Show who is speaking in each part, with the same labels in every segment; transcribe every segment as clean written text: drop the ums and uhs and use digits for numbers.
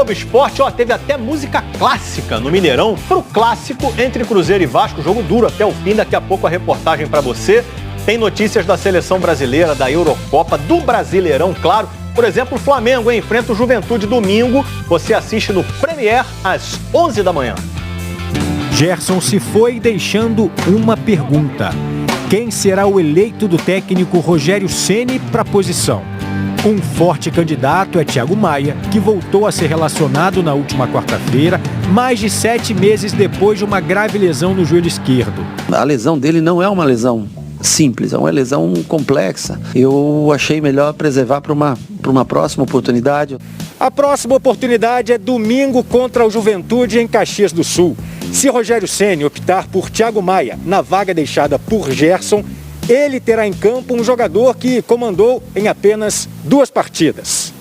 Speaker 1: Globo Esporte, teve até música clássica no Mineirão pro clássico entre Cruzeiro e Vasco, jogo duro até o fim. Daqui a pouco a reportagem para você. Tem notícias da seleção brasileira, da Eurocopa, do Brasileirão, claro. Por exemplo, o Flamengo enfrenta o Juventude domingo. Você assiste no Premier às 11 da manhã.
Speaker 2: Gerson se foi deixando uma pergunta: quem será o eleito do técnico Rogério Ceni para a posição? Um forte candidato é Thiago Maia, que voltou a ser relacionado na última quarta-feira, mais de 7 meses depois de uma grave lesão no joelho esquerdo.
Speaker 3: A lesão dele não é uma lesão simples, é uma lesão complexa. Eu achei melhor preservar para uma próxima oportunidade.
Speaker 2: A próxima oportunidade é domingo contra o Juventude em Caxias do Sul. Se Rogério Ceni optar por Thiago Maia na vaga deixada por Gerson, ele terá em campo um jogador que comandou em apenas 2 partidas.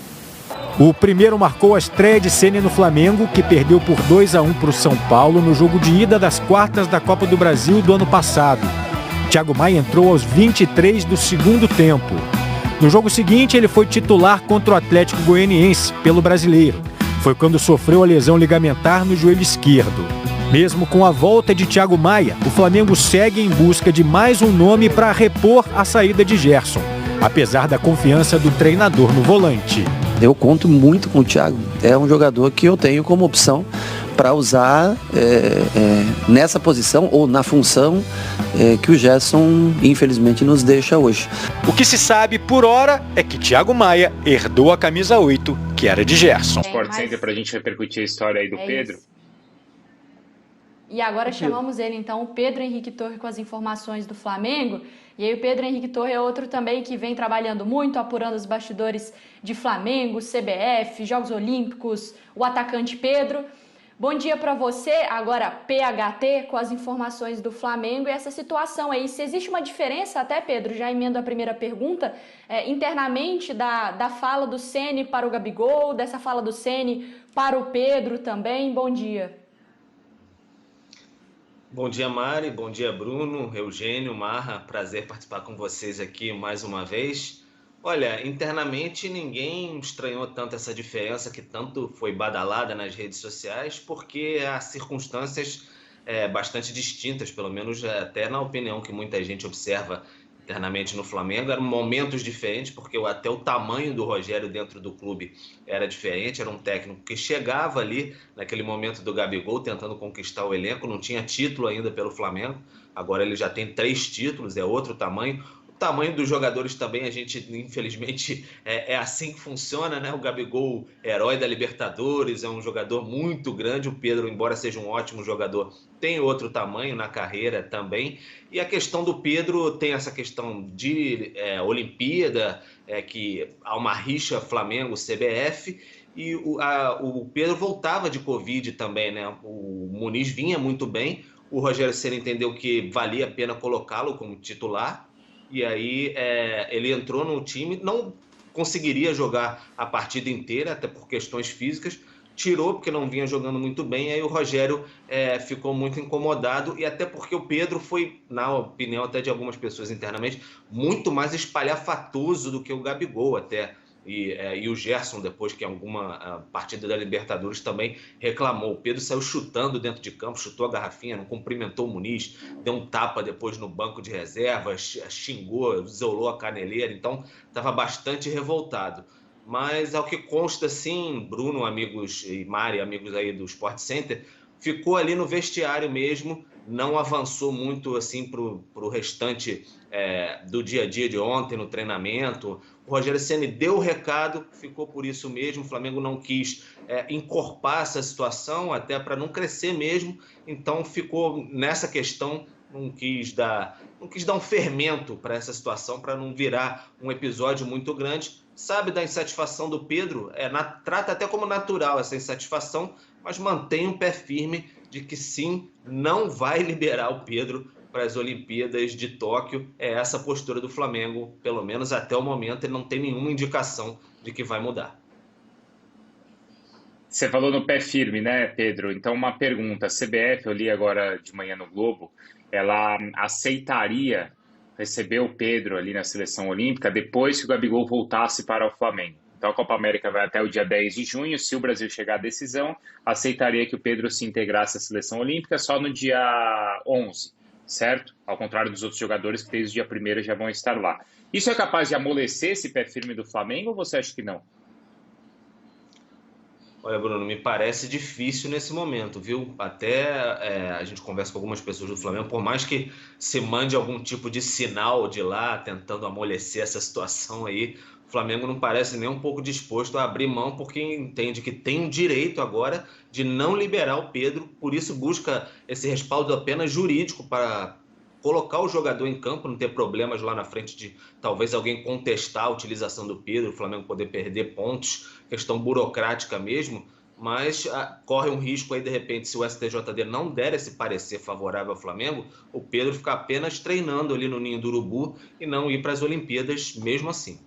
Speaker 2: O primeiro marcou a estreia de Ceni no Flamengo, que perdeu por 2-1 para o São Paulo no jogo de ida das quartas da Copa do Brasil do ano passado. Thiago Maia entrou aos 23 do segundo tempo. No jogo seguinte, ele foi titular contra o Atlético Goianiense pelo Brasileiro. Foi quando sofreu a lesão ligamentar no joelho esquerdo. Mesmo com a volta de Thiago Maia, o Flamengo segue em busca de mais um nome para repor a saída de Gerson, apesar da confiança do treinador no volante.
Speaker 3: Eu conto muito com o Thiago. É um jogador que eu tenho como opção para usar nessa posição ou na função que o Gerson, infelizmente, nos deixa hoje.
Speaker 2: O que se sabe por hora é que Thiago Maia herdou a camisa 8, que era de Gerson.
Speaker 4: Sport Center para a gente repercutir a história aí do Pedro.
Speaker 5: Isso. E agora chamamos ele, então, o Pedro Henrique Torre, com as informações do Flamengo. E aí o Pedro Henrique Torre é outro também que vem trabalhando muito, apurando os bastidores de Flamengo, CBF, Jogos Olímpicos, o atacante Pedro. Bom dia para você, agora PHT, com as informações do Flamengo e essa situação aí. Se existe uma diferença até, Pedro, já emendo a primeira pergunta, internamente da fala do Ceni para o Gabigol, dessa fala do Ceni para o Pedro também. Bom dia.
Speaker 6: Bom dia, Mari. Bom dia, Bruno, Eugênio, Marra. Prazer participar com vocês aqui mais uma vez. Olha, internamente ninguém estranhou tanto essa diferença que tanto foi badalada nas redes sociais, porque há circunstâncias bastante distintas, pelo menos até na opinião que muita gente observa internamente no Flamengo. Eram momentos diferentes, porque até o tamanho do Rogério dentro do clube era diferente. Era um técnico que chegava ali naquele momento do Gabigol tentando conquistar o elenco, não tinha título ainda pelo Flamengo, agora ele já tem 3 títulos, é outro tamanho. O tamanho dos jogadores também, a gente, infelizmente, é assim que funciona, né? O Gabigol, herói da Libertadores, é um jogador muito grande. O Pedro, embora seja um ótimo jogador, tem outro tamanho na carreira também. E a questão do Pedro tem essa questão de Olimpíada, que há uma rixa Flamengo-CBF, e o Pedro voltava de Covid também, né? O Muniz vinha muito bem, o Rogério Ceni entendeu que valia a pena colocá-lo como titular, e aí ele entrou no time, não conseguiria jogar a partida inteira, até por questões físicas, tirou porque não vinha jogando muito bem, aí o Rogério ficou muito incomodado, e até porque o Pedro foi, na opinião até de algumas pessoas internamente, muito mais espalhafatoso do que o Gabigol até. E o Gerson, depois que alguma partida da Libertadores também reclamou. O Pedro saiu chutando dentro de campo, chutou a garrafinha, não cumprimentou o Muniz, deu um tapa depois no banco de reservas, xingou, isolou a caneleira, então estava bastante revoltado. Mas ao que consta, sim, Bruno, amigos, e Mari, amigos aí do Sport Center, ficou ali no vestiário mesmo, não avançou muito assim para o restante do dia a dia de ontem, no treinamento. O Rogério Ceni deu o recado, ficou por isso mesmo. O Flamengo não quis encorpar essa situação, até para não crescer mesmo. Então ficou nessa questão, não quis dar um fermento para essa situação, para não virar um episódio muito grande. Sabe da insatisfação do Pedro, trata até como natural essa insatisfação, mas mantém um pé firme de que sim, não vai liberar o Pedro para as Olimpíadas de Tóquio. É essa a postura do Flamengo, pelo menos até o momento, ele não tem nenhuma indicação de que vai mudar.
Speaker 4: Você falou no pé firme, né, Pedro? Então, uma pergunta. A CBF, eu li agora de manhã no Globo, ela aceitaria receber o Pedro ali na seleção olímpica depois que o Gabigol voltasse para o Flamengo. Então a Copa América vai até o dia 10 de junho. Se o Brasil chegar à decisão, aceitaria que o Pedro se integrasse à seleção olímpica só no dia 11, certo? Ao contrário dos outros jogadores que desde o dia 1º já vão estar lá. Isso é capaz de amolecer esse pé firme do Flamengo ou você acha que não?
Speaker 6: Olha, Bruno, me parece difícil nesse momento, viu? Até a gente conversa com algumas pessoas do Flamengo, por mais que se mande algum tipo de sinal de lá, tentando amolecer essa situação aí, o Flamengo não parece nem um pouco disposto a abrir mão, porque entende que tem o direito agora de não liberar o Pedro, por isso busca esse respaldo apenas jurídico para colocar o jogador em campo, não ter problemas lá na frente de talvez alguém contestar a utilização do Pedro, o Flamengo poder perder pontos, questão burocrática mesmo, mas corre um risco aí, de repente, se o STJD não der esse parecer favorável ao Flamengo, o Pedro ficar apenas treinando ali no Ninho do Urubu e não ir para as Olimpíadas mesmo assim.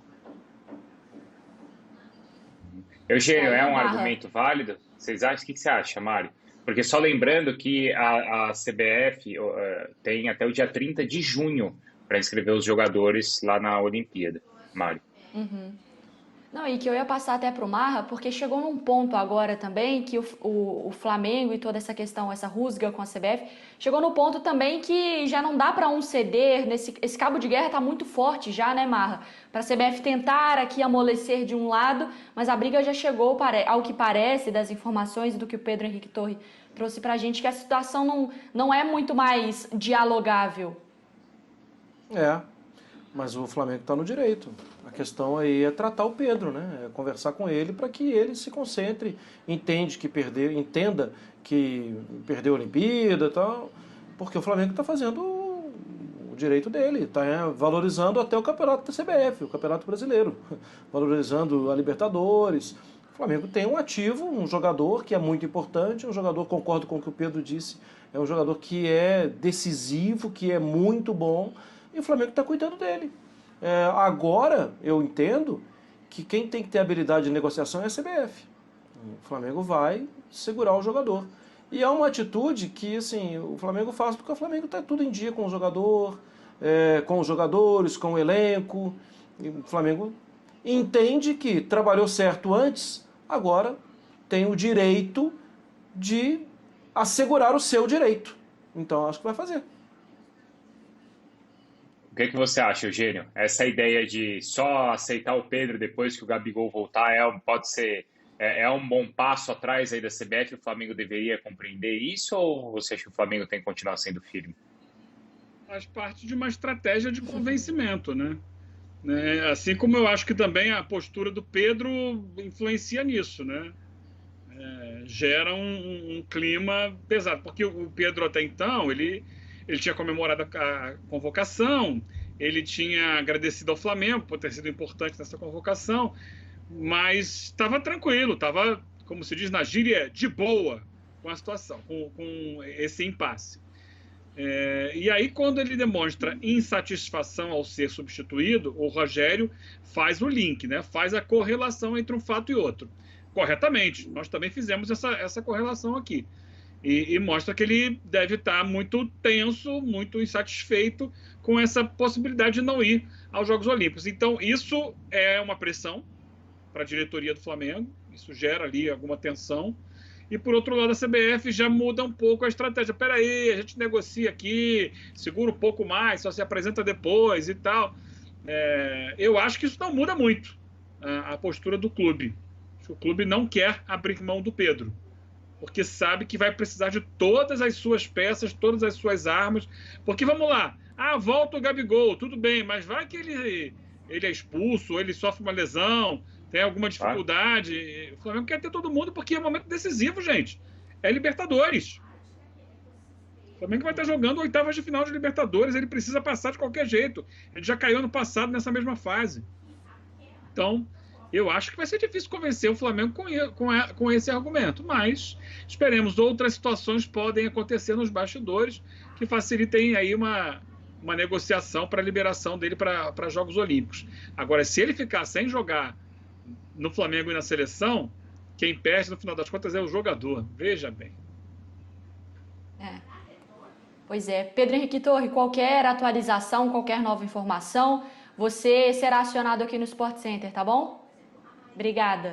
Speaker 4: Eugênio, é um argumento válido? Vocês acham? O que você acha, Mário? Porque só lembrando que a CBF tem até o dia 30 de junho para inscrever os jogadores lá na Olimpíada. Mário.
Speaker 5: Uhum. Não, e que eu ia passar até para o Marra, porque chegou num ponto agora também que o Flamengo e toda essa questão, essa rusga com a CBF, chegou no ponto também que já não dá para um ceder, esse cabo de guerra está muito forte já, né, Marra? Para a CBF tentar aqui amolecer de um lado, mas a briga já chegou, ao que parece, das informações do que o Pedro Henrique Torre trouxe para a gente, que a situação não é muito mais dialogável.
Speaker 7: Mas o Flamengo está no direito. A questão aí é tratar o Pedro, né? É conversar com ele para que ele se concentre, entenda que perdeu a Olimpíada e tal, porque o Flamengo está fazendo o direito dele, está valorizando até o campeonato da CBF, o Campeonato Brasileiro, valorizando a Libertadores. O Flamengo tem um ativo, um jogador que é muito importante, um jogador, concordo com o que o Pedro disse, é um jogador que é decisivo, que é muito bom, e o Flamengo está cuidando dele. Agora, eu entendo que quem tem que ter habilidade de negociação é a CBF. O Flamengo vai segurar o jogador. E é uma atitude que, assim, o Flamengo faz porque o Flamengo está tudo em dia com o jogador, com os jogadores, com o elenco. E o Flamengo entende que trabalhou certo antes, agora tem o direito de assegurar o seu direito. Então, acho que vai fazer.
Speaker 4: O que você acha, Eugênio? Essa ideia de só aceitar o Pedro depois que o Gabigol voltar pode ser um bom passo atrás aí da CBF? O Flamengo deveria compreender isso ou você acha que o Flamengo tem que continuar sendo firme?
Speaker 8: Faz parte de uma estratégia de convencimento, né? Assim como eu acho que também a postura do Pedro influencia nisso, né? Gera um clima pesado, porque o Pedro até então, ele tinha comemorado a convocação, ele tinha agradecido ao Flamengo por ter sido importante nessa convocação, mas estava tranquilo, estava, como se diz na gíria, de boa com a situação, com esse impasse. E aí, quando ele demonstra insatisfação ao ser substituído, o Rogério faz o link, né? Faz a correlação entre um fato e outro. Corretamente, nós também fizemos essa correlação aqui. E mostra que ele deve estar muito tenso, muito insatisfeito com essa possibilidade de não ir aos Jogos Olímpicos. Então, isso é uma pressão para a diretoria do Flamengo, isso gera ali alguma tensão. E, por outro lado, a CBF já muda um pouco a estratégia. Espera aí, a gente negocia aqui, segura um pouco mais, só se apresenta depois e tal. Eu acho que isso não muda muito a postura do clube. O clube não quer abrir mão do Pedro, porque sabe que vai precisar de todas as suas peças, todas as suas armas. Porque, vamos lá, volta o Gabigol, tudo bem, mas vai que ele é expulso, ou ele sofre uma lesão, tem alguma dificuldade. O Flamengo quer ter todo mundo porque é um momento decisivo, gente. É Libertadores. O Flamengo vai estar jogando oitavas de final de Libertadores, ele precisa passar de qualquer jeito. Ele já caiu ano passado nessa mesma fase. Então, eu acho que vai ser difícil convencer o Flamengo com esse argumento, mas esperemos, outras situações podem acontecer nos bastidores que facilitem aí uma negociação para a liberação dele para Jogos Olímpicos. Agora, se ele ficar sem jogar no Flamengo e na seleção, quem perde no final das contas é o jogador, veja bem.
Speaker 5: Pois é, Pedro Henrique Torre, qualquer atualização, qualquer nova informação, você será acionado aqui no Sport Center, tá bom? Obrigada.